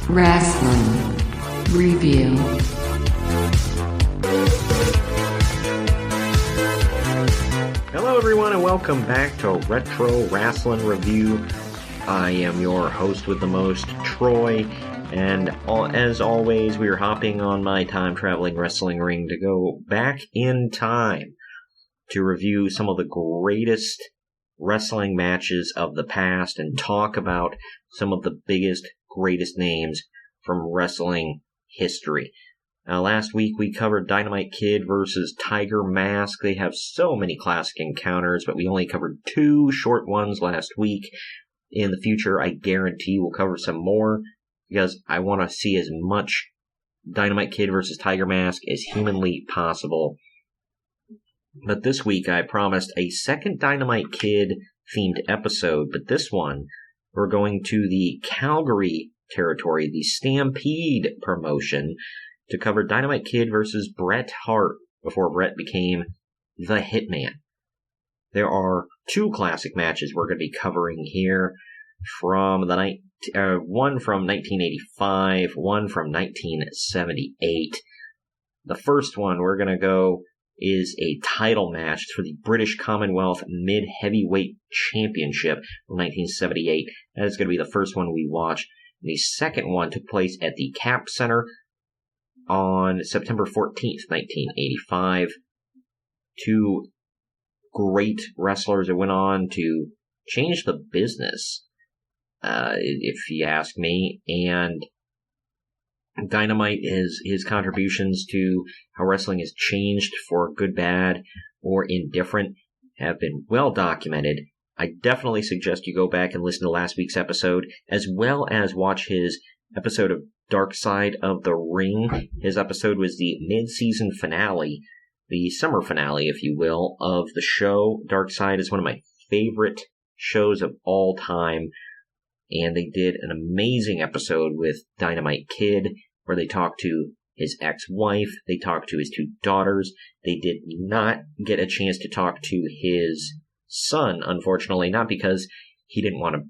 Rasslin Review. Hello everyone and welcome back to Retro Rasslin Review. I am your host with the most, Troy, and as always we are hopping on my time-traveling wrestling ring to go back in time to review some of the greatest wrestling matches of the past and talk about some of the biggest, greatest names from wrestling history. Last week we covered Dynamite Kid versus Tiger Mask. They have so many classic encounters, but we only covered two short ones last week. In the future, I guarantee we'll cover some more because I want to see as much Dynamite Kid versus Tiger Mask as humanly possible. But this week I promised a second Dynamite Kid themed episode, but this one we're going to the Calgary territory, the Stampede promotion, to cover Dynamite Kid versus Bret Hart before Bret became the Hitman. There are two classic matches we're going to be covering here, from one from 1985, one from 1978. The first one we're going to go is a title match for the British Commonwealth Mid-Heavyweight Championship from 1978. That is going to be the first one we watch. The second one took place at the Cap Center on September 14th, 1985. Two great wrestlers that went on to change the business, if you ask me, and Dynamite, his contributions to how wrestling has changed for good, bad, or indifferent have been well documented. I definitely suggest you go back and listen to last week's episode, as well as watch his episode of Dark Side of the Ring. His episode was the mid-season finale, the summer finale, if you will, of the show. Dark Side is one of my favorite shows of all time, and they did an amazing episode with Dynamite Kid, where they talked to his ex-wife, they talked to his two daughters. They did not get a chance to talk to his son, unfortunately, not because he didn't want to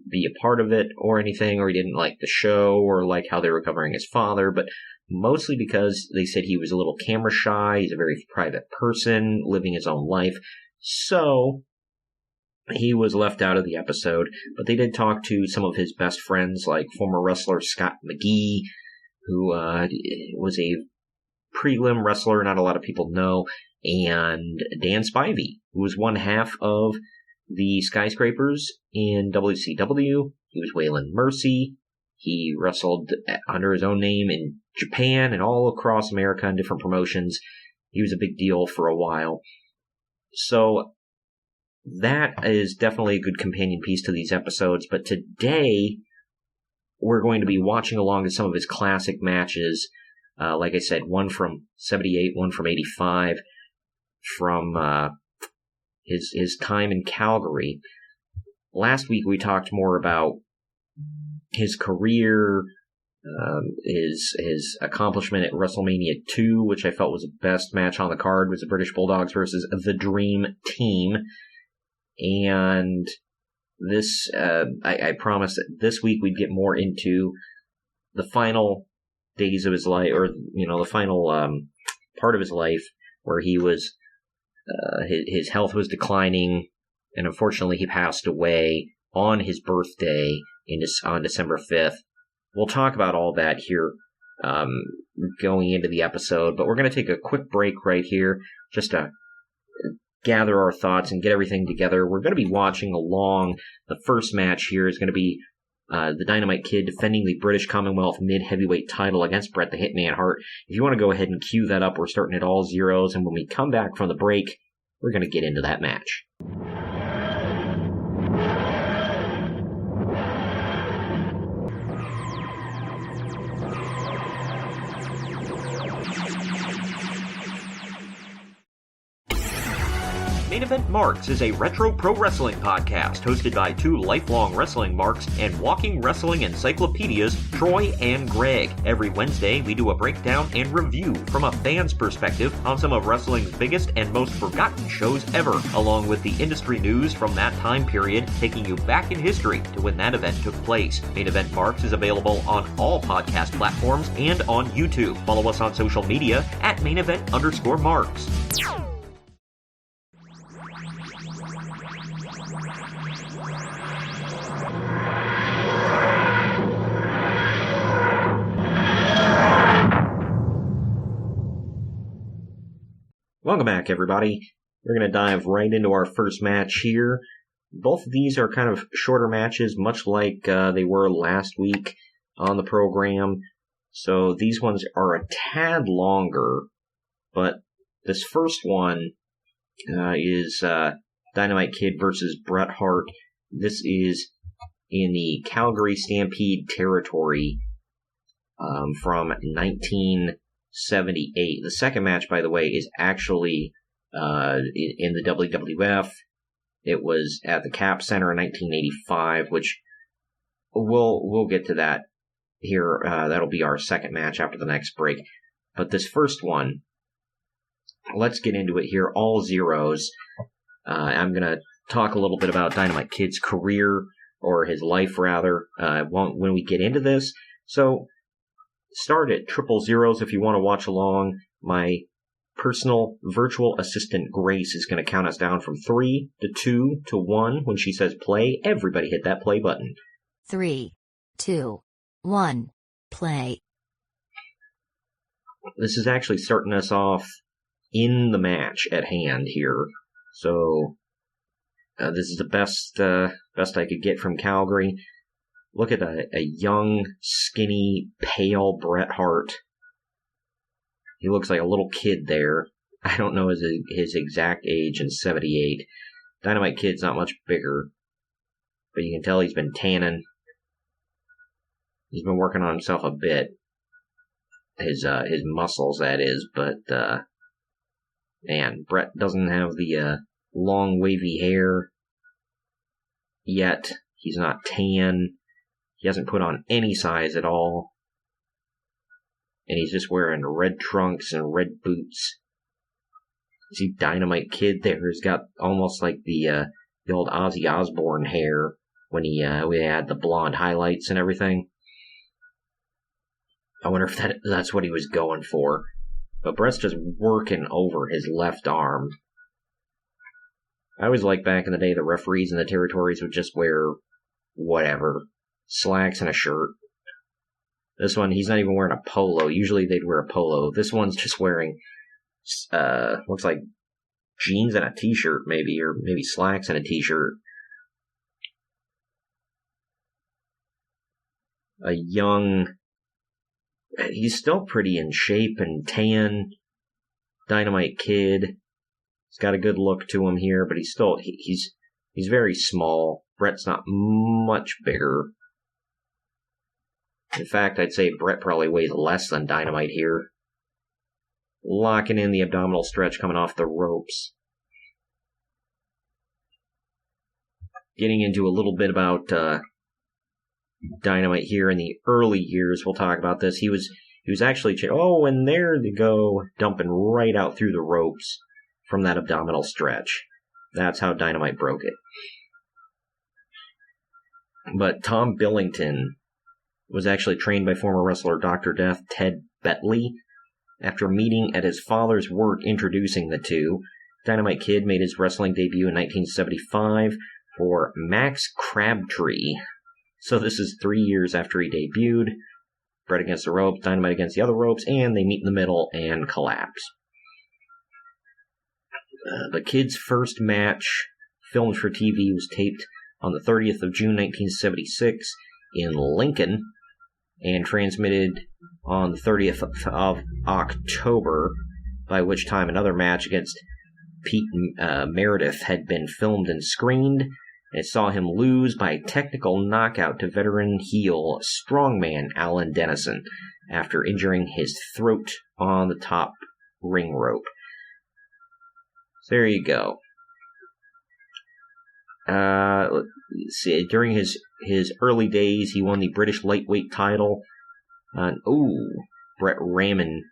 be a part of it or anything, or he didn't like the show or like how they were covering his father, but mostly because they said he was a little camera shy, he's a very private person, living his own life, so he was left out of the episode. But they did talk to some of his best friends, like former wrestler Scott McGee, who was a prelim wrestler not a lot of people know, and Dan Spivey, who was one half of the Skyscrapers in WCW. He was Waylon Mercy. He wrestled under his own name in Japan and all across America in different promotions. He was a big deal for a while. So that is definitely a good companion piece to these episodes. But today, we're going to be watching along to some of his classic matches. Like I said, one from 78, one from 85, from his time in Calgary. Last week we talked more about his career, his accomplishment at WrestleMania 2, which I felt was the best match on the card, was the British Bulldogs versus the Dream Team. And this, I promised that this week we'd get more into the final days of his life, or, the final part of his life, where he was, his health was declining, and unfortunately he passed away on his birthday on December 5th. We'll talk about all that here going into the episode, but we're going to take a quick break right here just to gather our thoughts and get everything together. We're going to be watching along. The first match here is going to be the Dynamite Kid defending the British Commonwealth Mid-Heavyweight title against Bret the Hitman Hart. If you want to go ahead and cue that up, we're starting at all zeros, and when we come back from the break, we're going to get into that match. Main Main Event Marks is a retro pro wrestling podcast hosted by two lifelong wrestling marks and walking wrestling encyclopedias, Troy and Greg. Every Wednesday, we do a breakdown and review from a fan's perspective on some of wrestling's biggest and most forgotten shows ever, along with the industry news from that time period, taking you back in history to when that event took place. Main Event Marks is available on all podcast platforms and on YouTube. Follow us on social media at @mainevent_marks. Welcome back, everybody. We're going to dive right into our first match here. Both of these are kind of shorter matches, much like they were last week on the program. So these ones are a tad longer, but this first one is Dynamite Kid versus Bret Hart. This is in the Calgary Stampede territory from 1978. The second match, by the way, is actually in the WWF. It was at the Cap Center in 1985, which we'll get to that here. That'll be our second match after the next break. But this first one, let's get into it here. All zeros. I'm going to talk a little bit about Dynamite Kid's career, or his life, rather, when we get into this. So, start at 000 if you want to watch along. My personal virtual assistant Grace is going to count us down from 3 to 2 to 1. When she says play, everybody hit that play button. 3, 2, 1, play. This is actually starting us off in the match at hand here. So, this is the best I could get from Calgary. Look at a young, skinny, pale Bret Hart. He looks like a little kid there. I don't know his exact age in 78. Dynamite Kid's not much bigger, but you can tell he's been tanning. He's been working on himself a bit. His muscles, that is, but, man, Bret doesn't have the, long wavy hair yet. He's not tan. He hasn't put on any size at all. And he's just wearing red trunks and red boots. See Dynamite Kid there? He's got almost like the old Ozzy Osbourne hair when we had the blonde highlights and everything. I wonder if that's what he was going for. But Bret's just working over his left arm. I always liked back in the day the referees in the territories would just wear whatever. Slacks and a shirt. This one, he's not even wearing a polo. Usually they'd wear a polo. This one's just wearing, looks like jeans and a t-shirt maybe, or maybe slacks and a t-shirt. He's still pretty in shape and tan. Dynamite Kid. He's got a good look to him here, but he's very small. Bret's not much bigger. In fact, I'd say Bret probably weighs less than Dynamite here. Locking in the abdominal stretch coming off the ropes. Getting into a little bit about Dynamite here in the early years. We'll talk about this. He was actually, and there they go, dumping right out through the ropes from that abdominal stretch. That's how Dynamite broke it. But Tom Billington was actually trained by former wrestler Dr. Death Ted Betley. After meeting at his father's work introducing the two, Dynamite Kid made his wrestling debut in 1975 for Max Crabtree. So this is 3 years after he debuted. Bret against the ropes, Dynamite against the other ropes, and they meet in the middle and collapse. The Kid's first match, filmed for TV, was taped on the 30th of June 1976 in Lincoln, and transmitted on the 30th of October, by which time another match against Pete Meredith had been filmed and screened. It saw him lose by technical knockout to veteran heel strongman Alan Dennison after injuring his throat on the top ring rope. So there you go. let's see, during his early days, he won the British lightweight title. Brett ramming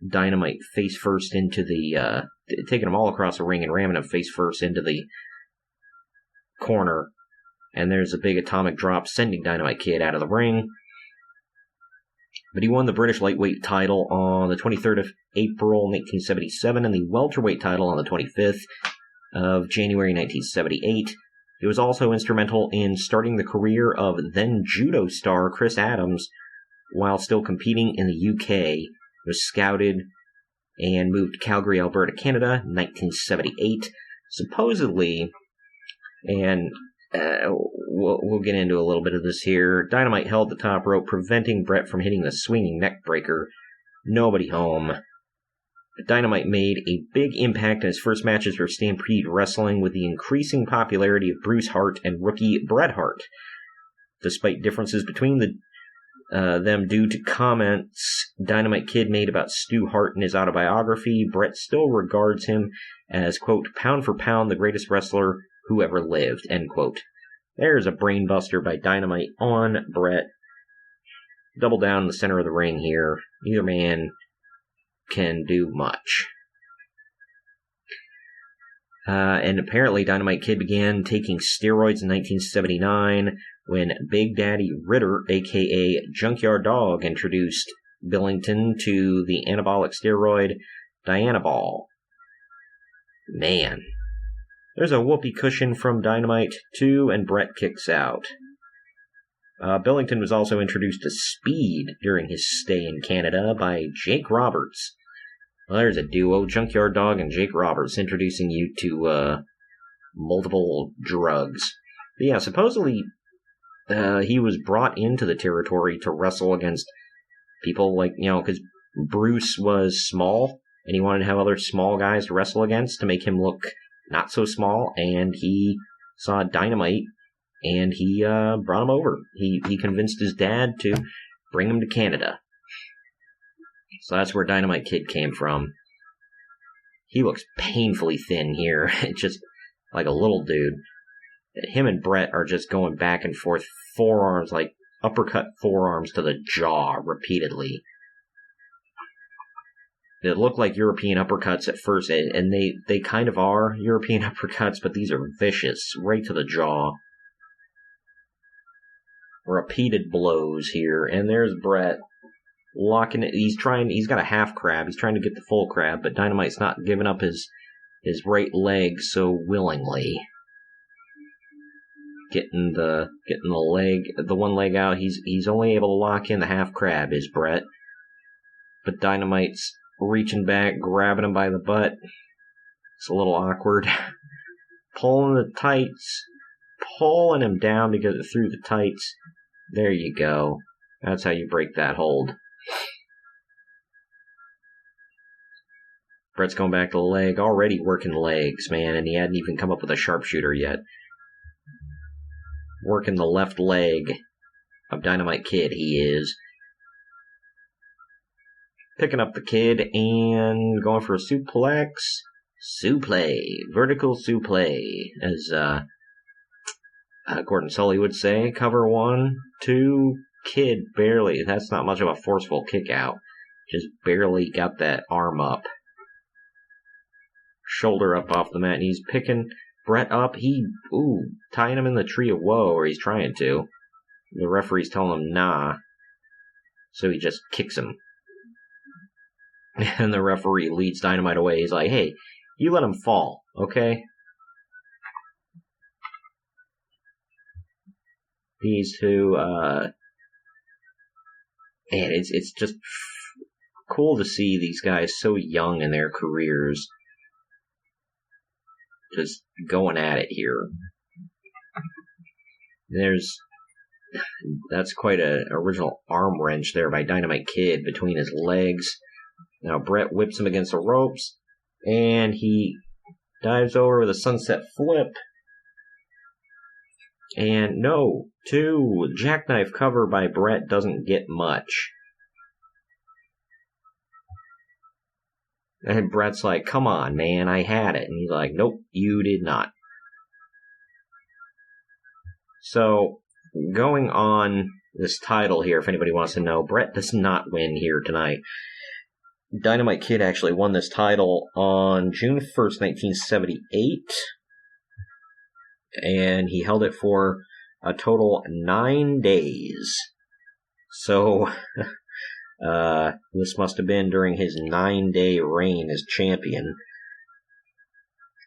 Dynamite face first into the, taking him all across the ring and ramming him face first into the corner. And there's a big atomic drop sending Dynamite Kid out of the ring. But he won the British lightweight title on the 23rd of April 1977 and the welterweight title on the 25th of January 1978. He was also instrumental in starting the career of then judo star Chris Adams while still competing in the UK. He was scouted and moved to Calgary, Alberta, Canada in 1978. Supposedly, and we'll get into a little bit of this here, Dynamite held the top rope, preventing Bret from hitting the swinging neck breaker. Nobody home. Dynamite made a big impact in his first matches for Stampede Wrestling with the increasing popularity of Bruce Hart and rookie Bret Hart. Despite differences between them due to comments Dynamite Kid made about Stu Hart in his autobiography, Bret still regards him as, quote, pound for pound the greatest wrestler who ever lived, end quote. There's a brainbuster by Dynamite on Bret. Double down in the center of the ring here. Neither man can do much. And apparently Dynamite Kid began taking steroids in 1979 when Big Daddy Ritter, a.k.a. Junkyard Dog, introduced Billington to the anabolic steroid Dianabol. Man. There's a whoopee cushion from Dynamite, too, and Bret kicks out. Billington was also introduced to Speed during his stay in Canada by Jake Roberts. Well, there's a duo, Junkyard Dog and Jake Roberts, introducing you to multiple drugs. But yeah, supposedly he was brought into the territory to wrestle against people like, because Bruce was small, and he wanted to have other small guys to wrestle against to make him look not so small, and he saw Dynamite, and he brought him over. He convinced his dad to bring him to Canada. So that's where Dynamite Kid came from. He looks painfully thin here, just like a little dude. Him and Bret are just going back and forth, forearms, like uppercut forearms to the jaw repeatedly. They look like European uppercuts at first, and they kind of are European uppercuts, but these are vicious, right to the jaw. Repeated blows here, and there's Bret locking it. He's got a half crab. He's trying to get the full crab, but Dynamite's not giving up his right leg so willingly. Getting the one leg out. He's only able to lock in the half crab, is Bret. But Dynamite's reaching back, grabbing him by the butt. It's a little awkward. Pulling the tights. Pulling him down to get it through the tights. There you go. That's how you break that hold. Bret's going back to the leg. Already working legs, man, and he hadn't even come up with a sharpshooter yet. Working the left leg of Dynamite Kid, he is. Picking up the Kid and going for a suplex. Suplex. Vertical suplex, as Gordon Sully would say. Cover 1, 2, Kid barely. That's not much of a forceful kick out. Just barely got that arm up. Shoulder up off the mat, and he's picking Bret up. Tying him in the tree of woe, or he's trying to. The referee's telling him nah. So he just kicks him. And the referee leads Dynamite away. He's like, hey, you let him fall, okay? These two, man, it's just cool to see these guys so young in their careers. Just going at it here. That's quite an original arm wrench there by Dynamite Kid between his legs. Now Bret whips him against the ropes, and he dives over with a sunset flip. And no, 2, jackknife cover by Bret doesn't get much. And Bret's like, come on, man, I had it. And he's like, nope, you did not. So, going on this title here, if anybody wants to know, Bret does not win here tonight. Dynamite Kid actually won this title on June 1st, 1978, and he held it for a total 9 days. So, this must have been during his 9-day reign as champion.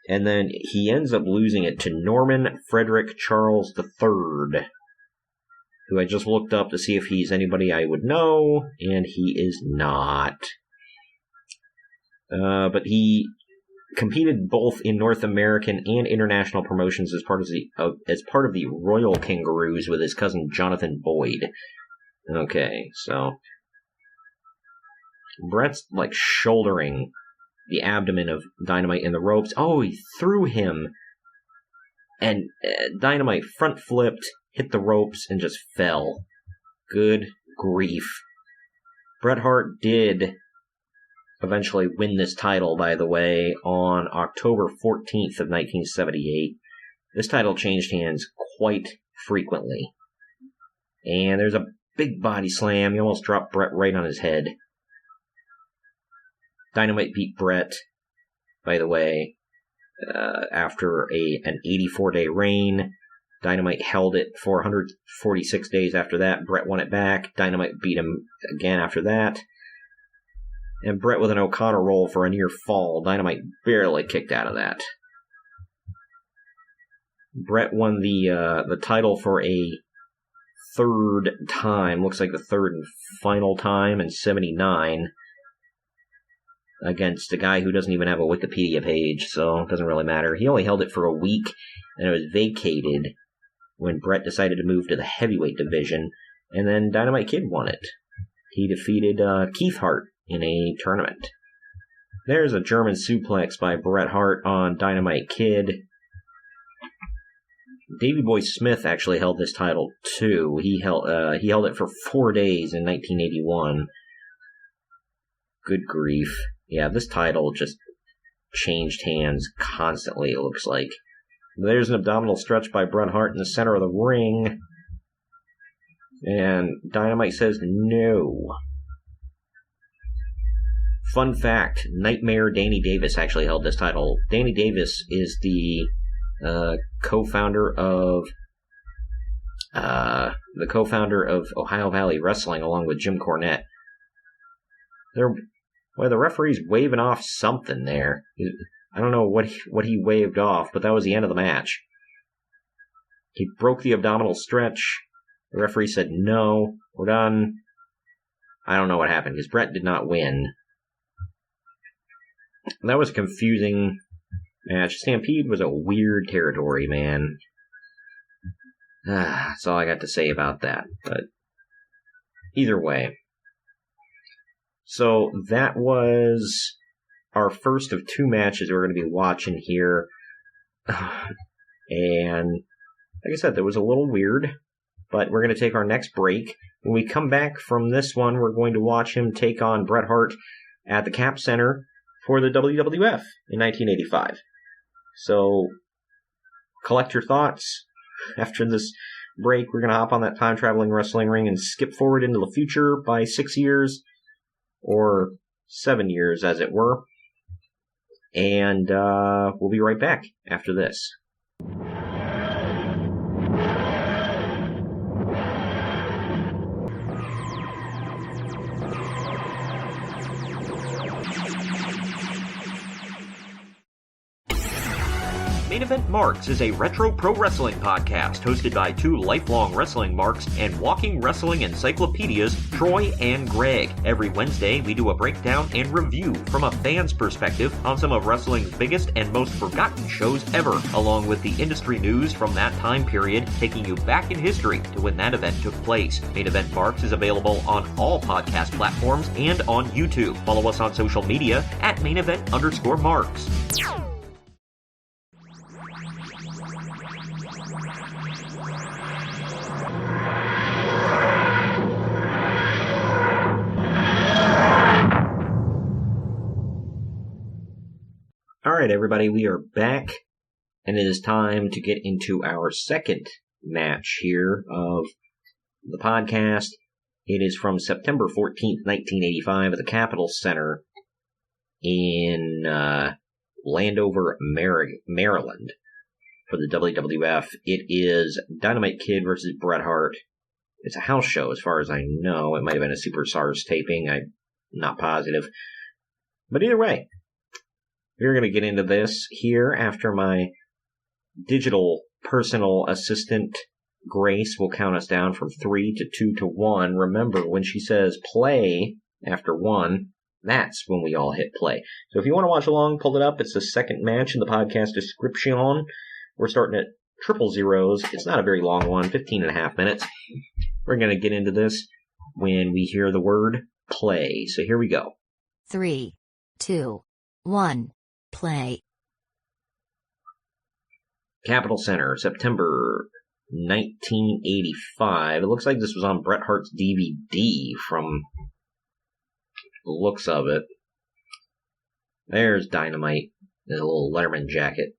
And then he ends up losing it to Norman Frederick Charles III, who I just looked up to see if he's anybody I would know, and he is not. But he competed both in North American and international promotions as part of the Royal Kangaroos with his cousin Jonathan Boyd. Okay, so Bret's like shouldering the abdomen of Dynamite in the ropes. Oh, he threw him, and Dynamite front flipped, hit the ropes, and just fell. Good grief. Bret Hart did eventually win this title, by the way, on October 14th of 1978. This title changed hands quite frequently. And there's a big body slam. He almost dropped Bret right on his head. Dynamite beat Bret, by the way, after an 84-day reign. Dynamite held it for 146 days after that. Bret won it back. Dynamite beat him again after that. And Bret with an O'Connor roll for a near fall. Dynamite barely kicked out of that. Bret won the title for a third time. Looks like the third and final time in 79. Against a guy who doesn't even have a Wikipedia page, so it doesn't really matter. He only held it for a week, and it was vacated when Bret decided to move to the heavyweight division, and then Dynamite Kid won it. He defeated Keith Hart in a tournament. There's a German suplex by Bret Hart on Dynamite Kid. Davey Boy Smith actually held this title too. He held it for 4 days in 1981. Good grief. Yeah, this title just changed hands constantly, it looks like. There's an abdominal stretch by Bret Hart in the center of the ring. And Dynamite says no. Fun fact, Nightmare Danny Davis actually held this title. Danny Davis is the co-founder of Ohio Valley Wrestling along with Jim Cornette. The referee's waving off something there. I don't know what he waved off, but that was the end of the match. He broke the abdominal stretch. The referee said, no, we're done. I don't know what happened, because Bret did not win. That was a confusing match. Stampede was a weird territory, man. That's all I got to say about that. But either way. So that was our first of two matches we're going to be watching here. And like I said, that was a little weird, but we're going to take our next break. When we come back from this one, we're going to watch him take on Bret Hart at the Cap Center for the WWF in 1985. So collect your thoughts. After this break, we're going to hop on that time-traveling wrestling ring and skip forward into the future by 6 years. Or 7 years, as it were. And we'll be right back after this. Main Event Marks is a retro pro wrestling podcast hosted by two lifelong wrestling marks and walking wrestling encyclopedias, Troy and Greg. Every Wednesday, we do a breakdown and review from a fan's perspective on some of wrestling's biggest and most forgotten shows ever, along with the industry news from that time period, taking you back in history to when that event took place. Main Event Marks is available on all podcast platforms and on YouTube. Follow us on social media at @mainevent_marks. Alright everybody, we are back, and it is time to get into our second match here of the podcast. It is from September 14th, 1985 at the Capitol Center in Landover, Maryland for the WWF. It is Dynamite Kid versus Bret Hart. It's a house show as far as I know. It might have been a Superstars taping. I'm not positive. But either way, we're going to get into this here after my digital personal assistant, Grace, will count us down from 3 to 2 to 1. Remember, when she says play after 1, that's when we all hit play. So if you want to watch along, pull it up. It's the second match in the podcast description. We're starting at triple zeros. It's not a very long one, 15 and a half minutes. We're going to get into this when we hear the word play. So here we go. 3, 2, 1, play. Capitol Center, September 1985. It looks like this was on Bret Hart's DVD from the looks of it. There's Dynamite in a little Letterman jacket.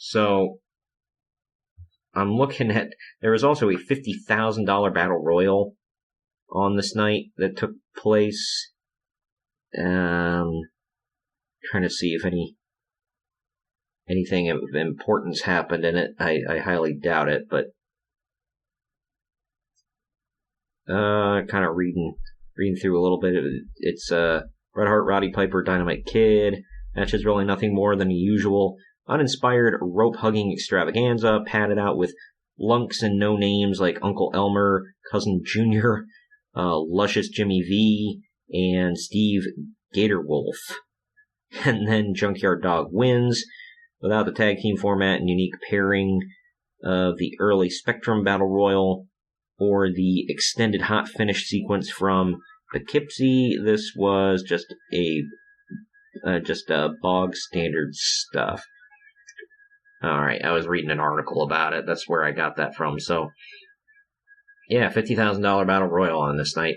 So, I'm looking at, there was also a $50,000 battle royal on this night that took place. Trying to see if anything of importance happened in it. I highly doubt it, but kind of reading through a little bit. It's Bret Hart, Roddy Piper, Dynamite Kid. Match is really nothing more than the usual uninspired rope-hugging extravaganza, padded out with lunks and no-names like Uncle Elmer, Cousin Junior, Luscious Jimmy V, and Steve Gatorwolf. And then Junkyard Dog wins, without the tag team format and unique pairing of the early Spectrum Battle Royal or the extended hot finish sequence from Poughkeepsie. This was just a bog standard stuff. Alright, I was reading an article about it. That's where I got that from. So, yeah, $50,000 Battle Royal on this night.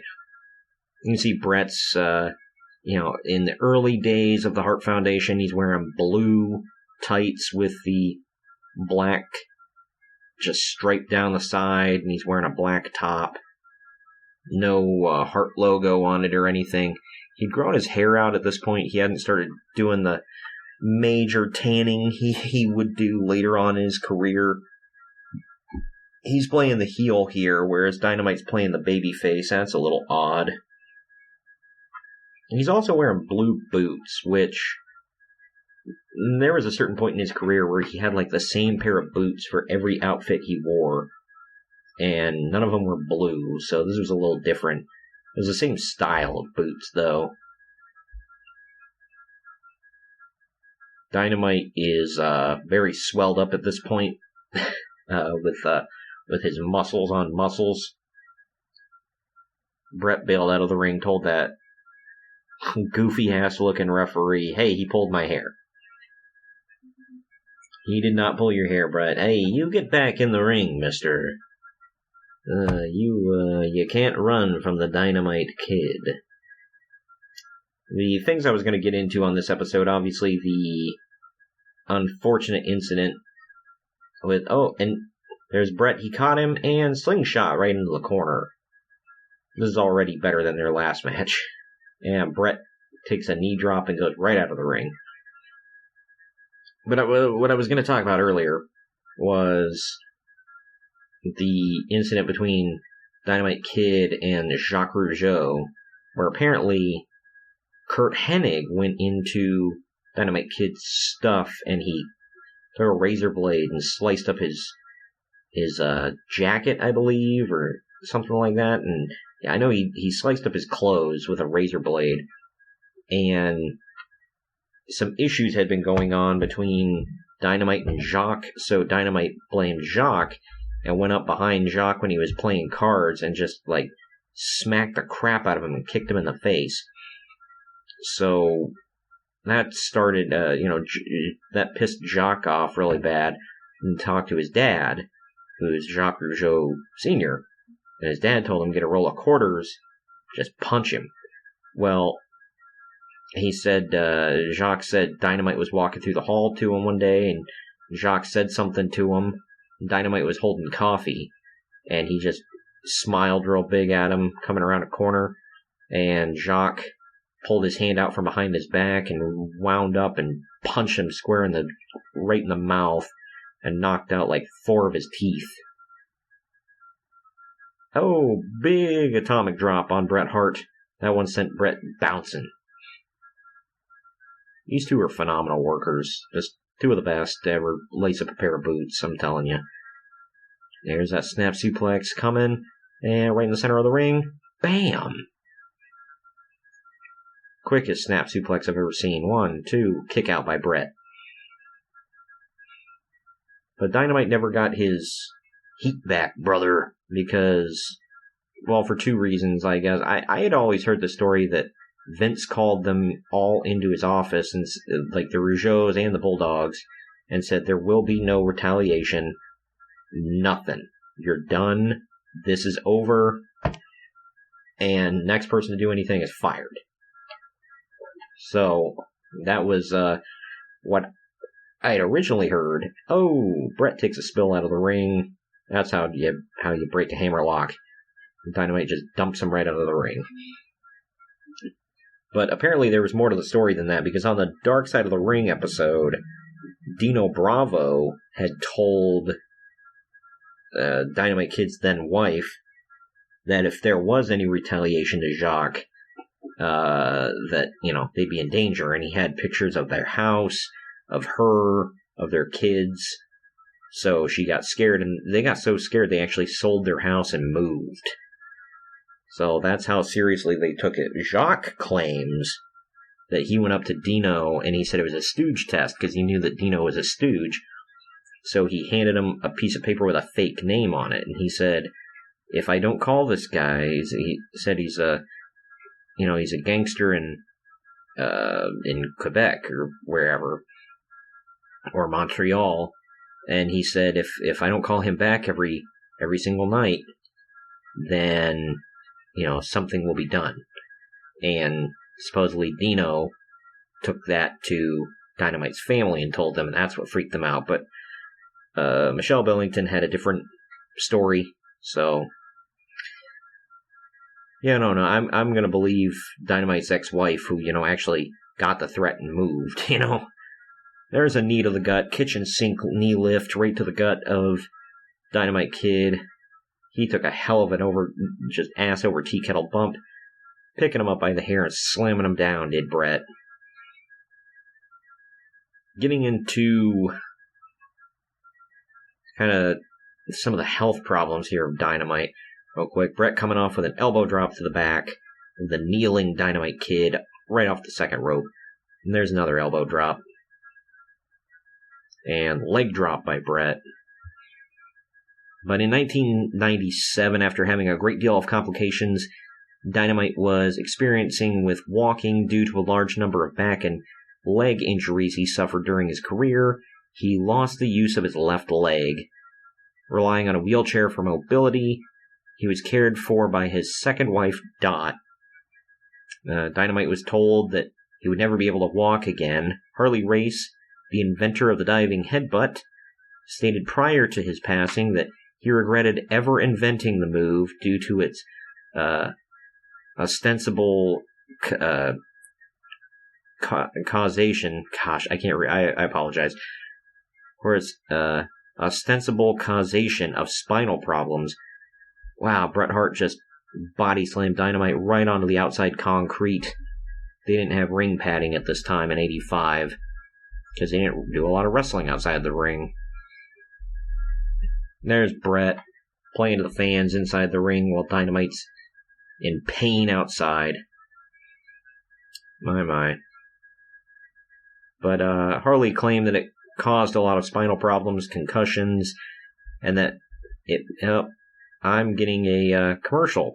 You can see Bret's, in the early days of the Hart Foundation, he's wearing blue tights with the black just striped down the side, and he's wearing a black top. No Hart logo on it or anything. He'd grown his hair out at this point. He hadn't started doing the major tanning he would do later on in his career. He's playing the heel here, whereas Dynamite's playing the baby face. That's a little odd. And he's also wearing blue boots, which there was a certain point in his career where he had like the same pair of boots for every outfit he wore, and none of them were blue, so this was a little different. It was the same style of boots, though. Dynamite is very swelled up at this point, with his muscles on muscles. Bret bailed out of the ring, told that goofy-ass looking referee, hey, he pulled my hair. He did not pull your hair, Bret. Hey, you get back in the ring, mister. You can't run from the Dynamite Kid. The things I was going to get into on this episode, obviously the unfortunate incident with, and there's Bret, he caught him, and slingshot right into the corner. This is already better than their last match. And Bret takes a knee drop and goes right out of the ring. But what I was going to talk about earlier was the incident between Dynamite Kid and Jacques Rougeau, where apparently Kurt Hennig went into Dynamite Kid's stuff and he took a razor blade and sliced up his jacket, I believe, or something like that. And yeah, I know he sliced up his clothes with a razor blade. And some issues had been going on between Dynamite and Jacques, so Dynamite blamed Jacques and went up behind Jacques when he was playing cards and just, smacked the crap out of him and kicked him in the face. So that started, that pissed Jacques off really bad and talked to his dad, who's Jacques Rougeau Sr., and his dad told him, get a roll of quarters, just punch him. Well, he said, Jacques said Dynamite was walking through the hall to him one day, and Jacques said something to him, Dynamite was holding coffee, and he just smiled real big at him coming around a corner, and Jacques pulled his hand out from behind his back and wound up and punched him square right in the mouth and knocked out like 4 of his teeth. Oh, big atomic drop on Bret Hart. That one sent Bret bouncing. These two are phenomenal workers. Just 2 of the best to ever lace up a pair of boots, I'm telling you. There's that snap suplex coming, and right in the center of the ring, bam! Quickest snap suplex I've ever seen. 1, 2, kick out by Bret. But Dynamite never got his heat back, brother, because, well, for 2 reasons, I guess. I had always heard the story that Vince called them all into his office, and like the Rougeaus and the Bulldogs, and said there will be no retaliation, nothing. You're done. This is over. And next person to do anything is fired. So that was what I had originally heard. Oh, Bret takes a spill out of the ring. That's how you break a hammerlock. Dynamite just dumps him right out of the ring. But apparently there was more to the story than that, because on the Dark Side of the Ring episode, Dino Bravo had told Dynamite Kid's then wife that if there was any retaliation to Jacques, that, they'd be in danger. And he had pictures of their house, of her, of their kids. So she got scared, and they got so scared they actually sold their house and moved. So that's how seriously they took it. Jacques claims that he went up to Dino and he said it was a stooge test because he knew that Dino was a stooge. So he handed him a piece of paper with a fake name on it, and he said, if I don't call this guy, he said he's a gangster in Quebec or wherever, or Montreal, and he said if I don't call him back every single night, then something will be done. And supposedly Dino took that to Dynamite's family and told them, and that's what freaked them out. But Michelle Billington had a different story, so yeah, no, I'm gonna believe Dynamite's ex-wife, who actually got the threat and moved. There's a knee to the gut, kitchen sink knee lift right to the gut of Dynamite Kid. He took a hell of an just ass over tea kettle bump, picking him up by the hair and slamming him down, did Bret. Getting into kind of some of the health problems here of Dynamite real quick. Bret coming off with an elbow drop to the back of the kneeling Dynamite Kid right off the second rope. And there's another elbow drop. And leg drop by Bret. But in 1997, after having a great deal of complications Dynamite was experiencing with walking due to a large number of back and leg injuries he suffered during his career, he lost the use of his left leg. Relying on a wheelchair for mobility, he was cared for by his second wife, Dot. Dynamite was told that he would never be able to walk again. Harley Race, the inventor of the diving headbutt, stated prior to his passing that he regretted ever inventing the move due to its ostensible causation. Gosh, I apologize. Or its ostensible causation of spinal problems. Wow, Bret Hart just body slammed Dynamite right onto the outside concrete. They didn't have ring padding at this time in '85 because they didn't do a lot of wrestling outside the ring. There's Bret playing to the fans inside the ring while Dynamite's in pain outside. My. But Harley claimed that it caused a lot of spinal problems, concussions, and that I'm getting a commercial.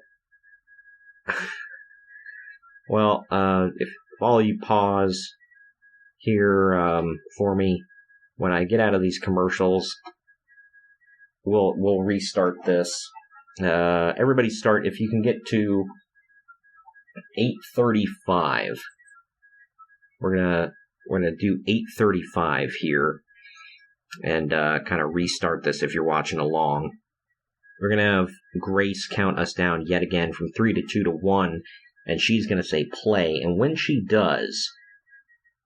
Well, if all you pause here for me when I get out of these commercials, we'll restart this. Everybody start, if you can get to 8:35. We're gonna do 8:35 here. and kind of restart this if you're watching along. We're going to have Grace count us down yet again from 3 to 2 to 1, and she's going to say play. And when she does,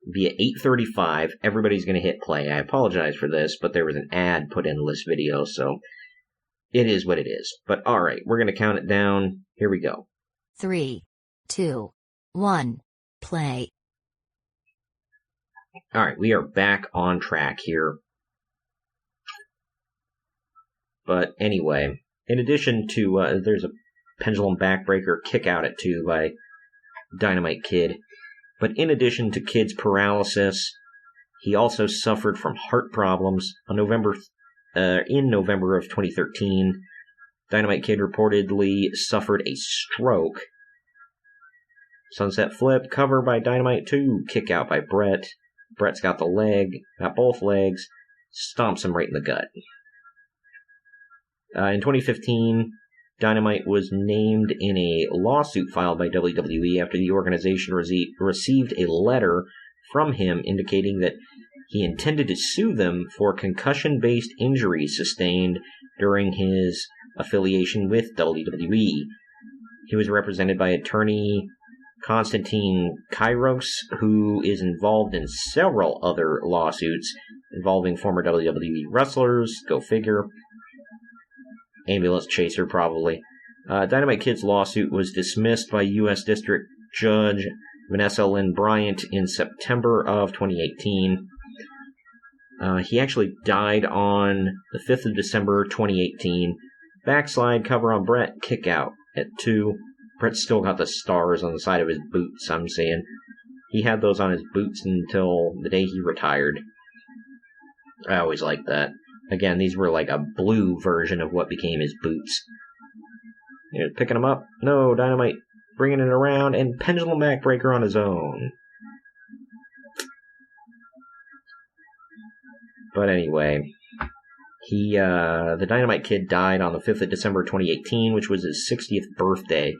via 8:35, everybody's going to hit play. I apologize for this, but there was an ad put in this video, so it is what it is. But all right, we're going to count it down. Here we go. 3, 2, 1, play. All right, we are back on track here. But anyway, in addition to, there's a pendulum backbreaker kick out at 2 by Dynamite Kid. But in addition to Kid's paralysis, he also suffered from heart problems. In November of 2013, Dynamite Kid reportedly suffered a stroke. Sunset Flip, cover by Dynamite 2, kick out by Bret. Bret's got both legs, stomps him right in the gut. In 2015, Dynamite was named in a lawsuit filed by WWE after the organization received a letter from him indicating that he intended to sue them for concussion-based injuries sustained during his affiliation with WWE. He was represented by attorney Konstantin Kairos, who is involved in several other lawsuits involving former WWE wrestlers. Go figure. Ambulance chaser, probably. Dynamite Kid's lawsuit was dismissed by U.S. District Judge Vanessa Lynn Bryant in September of 2018. He actually died on the 5th of December 2018. Backslide cover on Bret, kick out at 2. Bret's still got the stars on the side of his boots, I'm saying. He had those on his boots until the day he retired. I always liked that. Again, these were like a blue version of what became his boots. Picking him up. No, Dynamite bringing it around, and pendulum backbreaker on his own. But anyway, the Dynamite Kid died on the 5th of December 2018, which was his 60th birthday.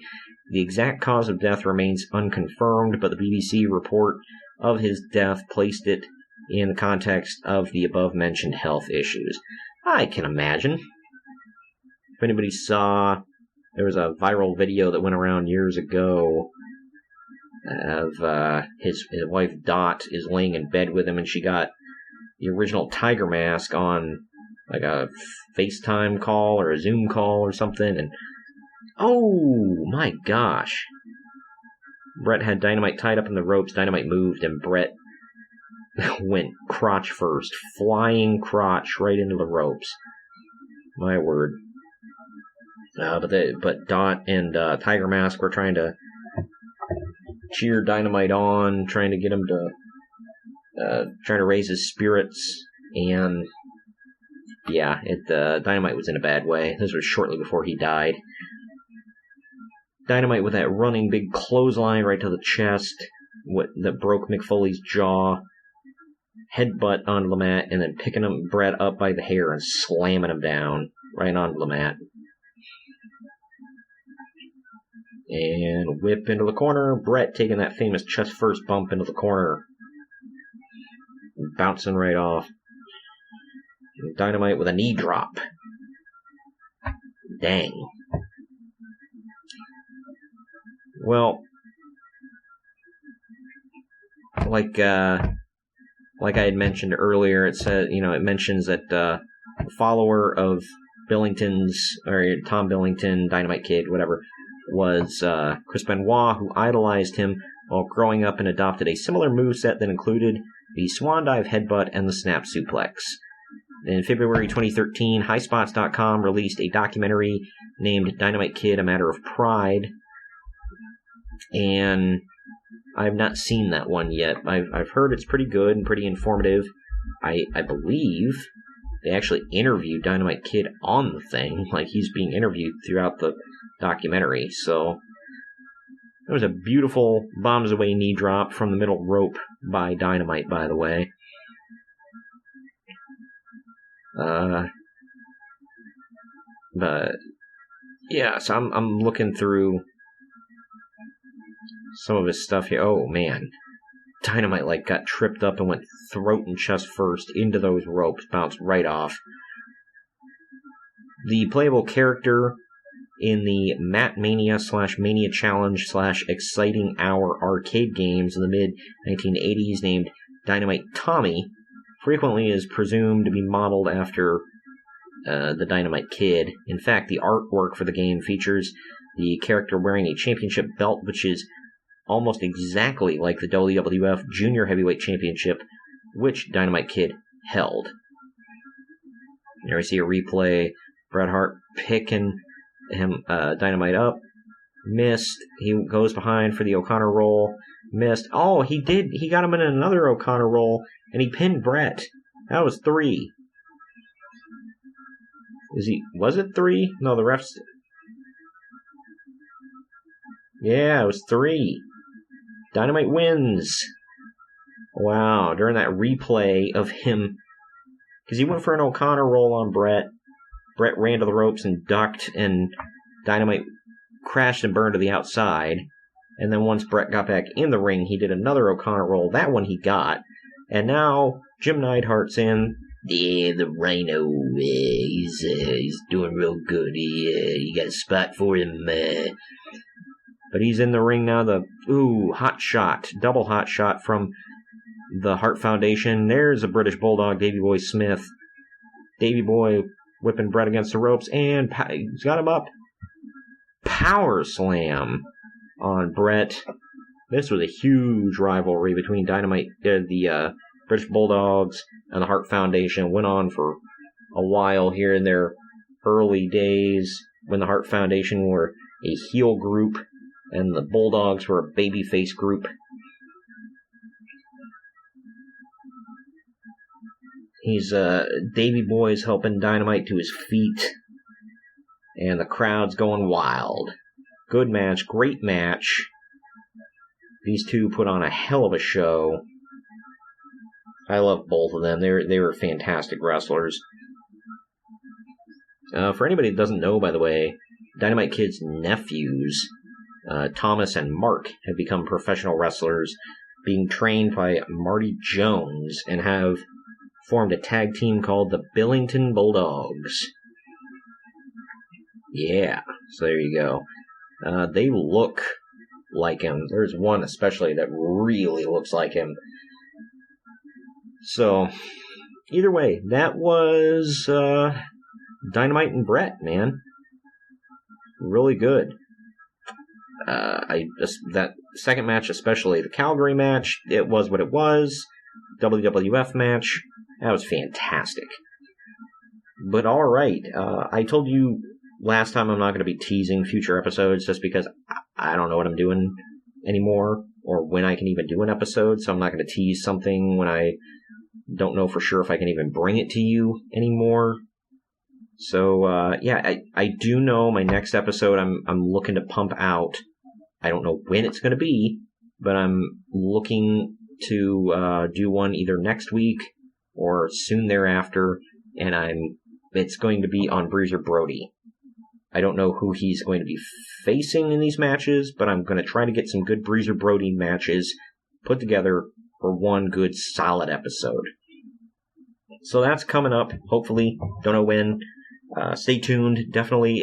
The exact cause of death remains unconfirmed, but the BBC report of his death placed it in the context of the above-mentioned health issues. I can imagine. If anybody saw, there was a viral video that went around years ago of his wife Dot is laying in bed with him, and she got the original Tiger Mask on like a FaceTime call or a Zoom call or something, and oh my gosh. Bret had Dynamite tied up in the ropes, Dynamite moved, and Bret went crotch first, flying crotch right into the ropes. My word. But Dot and Tiger Mask were trying to cheer Dynamite on, trying to get him to trying to raise his spirits, and yeah, Dynamite was in a bad way. This was shortly before he died. Dynamite with that running big clothesline right to the chest that broke Mick Foley's jaw. Headbutt onto the mat, and then picking Bret up by the hair and slamming him down right onto the mat. And whip into the corner. Bret taking that famous chest first bump into the corner. Bouncing right off. Dynamite with a knee drop. Dang. Well, like I had mentioned earlier, it said, it mentions that a follower of Billington's, or Tom Billington, Dynamite Kid, whatever, was Chris Benoit, who idolized him while growing up and adopted a similar moveset that included the Swan Dive Headbutt and the Snap Suplex. In February 2013, HighSpots.com released a documentary named Dynamite Kid, A Matter of Pride, and I've not seen that one yet. I've heard it's pretty good and pretty informative. I believe they actually interviewed Dynamite Kid on the thing, like he's being interviewed throughout the documentary. So it was a beautiful bombs away knee drop from the middle rope by Dynamite, by the way. But yeah, so I'm looking through some of his stuff here. Oh man, Dynamite got tripped up and went throat and chest first into those ropes, bounced right off. The playable character in the Mat Mania / Mania Challenge / Exciting Hour arcade games in the mid-1980s, named Dynamite Tommy, frequently is presumed to be modeled after the Dynamite Kid. In fact, the artwork for the game features the character wearing a championship belt, which is almost exactly like the WWF Junior Heavyweight Championship, which Dynamite Kid held. There we see a replay. Bret Hart picking him, Dynamite up. Missed. He goes behind for the O'Connor roll. Missed. Oh, he did. He got him in another O'Connor roll, and he pinned Bret. That was 3. Was it 3? No, the refs. Yeah, it was 3. Dynamite wins. Wow, during that replay of him, because he went for an O'Connor roll on Bret. Bret ran to the ropes and ducked, and Dynamite crashed and burned to the outside. And then once Bret got back in the ring, he did another O'Connor roll. That one he got. And now Jim Neidhart's in. Yeah, the Rhino, he's doing real good. You got a spot for him. But he's in the ring now. Hot shot. Double hot shot from the Hart Foundation. There's a British Bulldog, Davey Boy Smith. Davey Boy whipping Bret against the ropes, and he's got him up. Power slam on Bret. This was a huge rivalry between the British Bulldogs and the Hart Foundation. Went on for a while here in their early days when the Hart Foundation were a heel group and the Bulldogs were a babyface group. He's, Davey Boy's helping Dynamite to his feet, and the crowd's going wild. Good match, great match. These two put on a hell of a show. I love both of them. They were fantastic wrestlers. For anybody that doesn't know, by the way, Dynamite Kid's nephews, Thomas and Mark, have become professional wrestlers, being trained by Marty Jones, and have formed a tag team called the Billington Bulldogs. Yeah, so there you go. They look like him. There's one especially that really looks like him. So, either way, that was Dynamite and Bret, man. Really good. That second match, especially the Calgary match, it was what it was. WWF match, that was fantastic. But alright, I told you last time I'm not going to be teasing future episodes just because I don't know what I'm doing anymore, or when I can even do an episode, so I'm not going to tease something when I don't know for sure if I can even bring it to you anymore. So, I do know my next episode I'm looking to pump out. I don't know when it's going to be, but I'm looking to do one either next week or soon thereafter, and it's going to be on Bruiser Brody. I don't know who he's going to be facing in these matches, but I'm going to try to get some good Bruiser Brody matches put together for one good solid episode. So that's coming up, hopefully. Don't know when. Stay tuned. Definitely,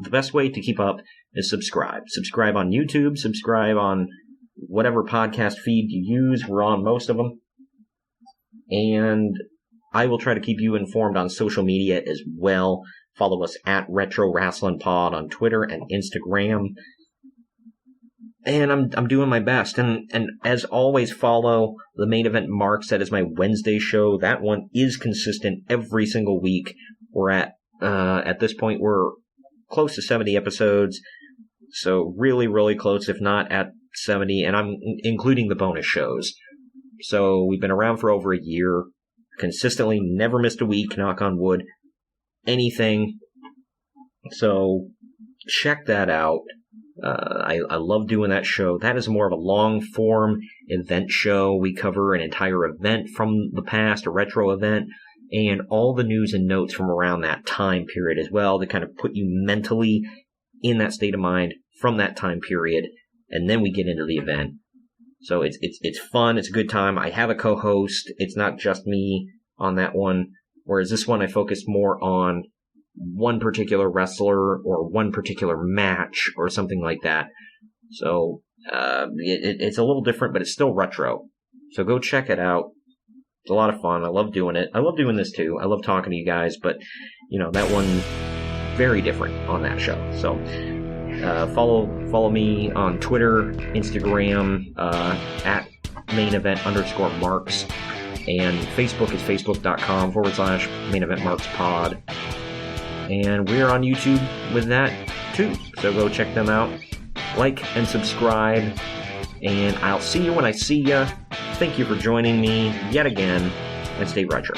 the best way to keep up is subscribe. Subscribe on YouTube. Subscribe on whatever podcast feed you use. We're on most of them. And I will try to keep you informed on social media as well. Follow us at Retro Rasslin Pod on Twitter and Instagram. And I'm doing my best. And as always, follow the Main Event Marks. That is my Wednesday show. That one is consistent every single week. We're at this point, we're close to 70 episodes. So really, really close, if not at 70. And I'm including the bonus shows. So we've been around for over a year. Consistently, never missed a week, knock on wood. Anything. So check that out. I love doing that show. That is more of a long-form event show. We cover an entire event from the past, a retro event, and all the news and notes from around that time period as well to kind of put you mentally in that state of mind from that time period, and then we get into the event. So it's fun. It's a good time. I have a co-host. It's not just me on that one. Whereas this one, I focus more on one particular wrestler or one particular match or something like that. So it's a little different, but it's still retro. So go check it out. It's a lot of fun. I love doing it. I love doing this too. I love talking to you guys, but that one very different on that show. So follow me on Twitter, Instagram at main_event_marks, and Facebook is facebook.com/main event marks pod. And we're on YouTube with that too. So go check them out. Like and subscribe. And I'll see you when I see ya. Thank you for joining me yet again. And stay retro.